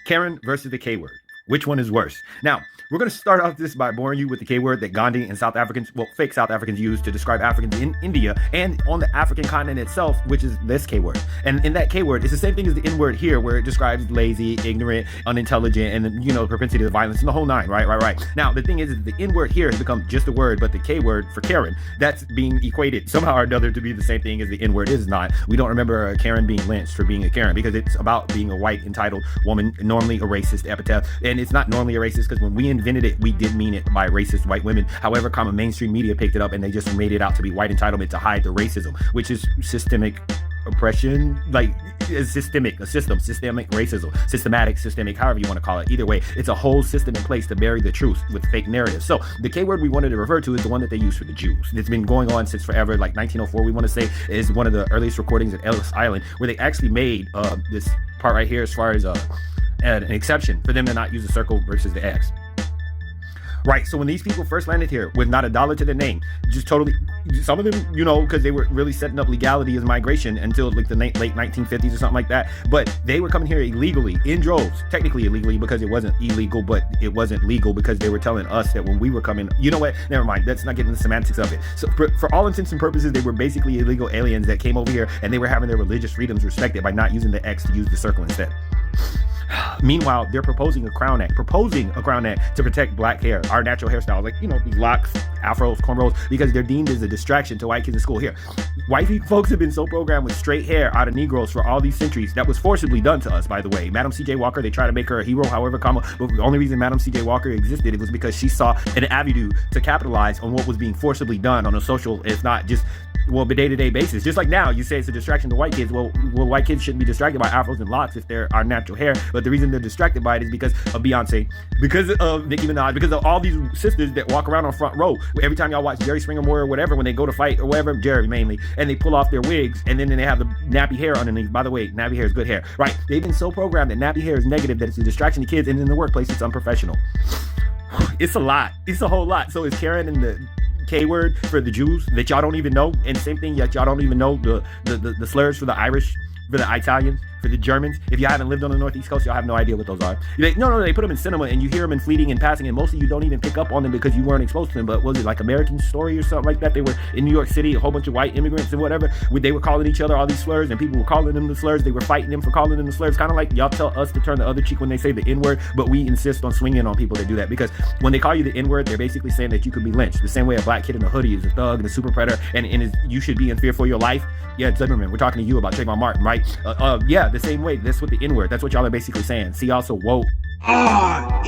Karen versus the K word. Which one is worse? Now, we're going to start off this by boring you with the K word that Gandhi and South Africans, well, fake South Africans use to describe Africans in India and on the African continent itself, which is this K word. And in that K word, it's the same thing as the N word here, where it describes lazy, ignorant, unintelligent, and, you know, propensity to violence and the whole nine, right? Now, the thing is the N word here has become just a word, but the K word for Karen, that's being equated somehow or another to be the same thing as the N word is not. We don't remember a Karen being lynched for being a Karen because it's about being a white, entitled woman, normally a racist epithet. And it's not normally a racist because when we invented it, we did mean it by racist white women. However, common mainstream media picked it up and they just made it out to be white entitlement to hide the racism, which is systemic oppression, like systemic racism, systemic, however you want to call it. Either way, it's a whole system in place to bury the truth with fake narratives. So the K word we wanted to refer to is the one that they use for the Jews. It's been going on since forever, like 1904, we want to say, is one of the earliest recordings at Ellis Island, where they actually made this part right here as far as an exception for them to not use the circle versus the X. Right, so when these people first landed here with not a dollar to their name, just totally, some of them, you know, because they were really setting up legality as migration until like the late 1950s or something like that. But they were coming here illegally, in droves, technically illegally because it wasn't illegal, but it wasn't legal because they were telling us that when we were coming, you know what, never mind, let's not get into the semantics of it. So for all intents and purposes, they were basically illegal aliens that came over here and they were having their religious freedoms respected by not using the X to use the circle instead. Meanwhile, they're proposing a crown act to protect black hair, our natural hairstyle, like, you know, these locks, afros, cornrows, because they're deemed as a distraction to white kids in school. Here, white folks have been so programmed with straight hair out of Negroes for all these centuries. That was forcibly done to us, by the way. Madam C.J. Walker, they try to make her a hero, however, but the only reason Madam C.J. Walker existed, it was because she saw an avenue to capitalize on what was being forcibly done on a social, if not just, well, day-to-day basis. Just like now, you say it's a distraction to white kids. Well, white kids shouldn't be distracted by afros and locks if they're our natural hair. But the reason they're distracted by it is because of Beyonce, because of Nicki Minaj, because of all these sisters that walk around on front row. Every time y'all watch Jerry Springer or whatever, when they go to fight or whatever, Jerry mainly, and they pull off their wigs and then they have the nappy hair underneath. By the way, nappy hair is good hair, right? They've been so programmed that nappy hair is negative, that it's a distraction to kids, and in the workplace, it's unprofessional. It's a lot. It's a whole lot. So is Karen and the K word for the Jews that y'all don't even know, and same thing, yet y'all don't even know the slurs for the Irish, for the Italians, for the Germans. If you haven't lived on the Northeast Coast, y'all have no idea what those are. No, they put them in cinema and you hear them in fleeting and passing, and most of you don't even pick up on them because you weren't exposed to them. But was it like American Story or something like that? They were in New York City, a whole bunch of white immigrants and whatever. They were calling each other all these slurs, and people were calling them the slurs. They were fighting them for calling them the slurs. Kind of like y'all tell us to turn the other cheek when they say the N-word, but we insist on swinging on people that do that, because when they call you the N-word, they're basically saying that you could be lynched. The same way a black kid in a hoodie is a thug and a super predator, and you should be in fear for your life. Yeah, Zimmerman, we're talking to you about Trayvon Martin, right? Yeah, the same way. That's what the N-word. That's what y'all are basically saying. See, also woke. REX.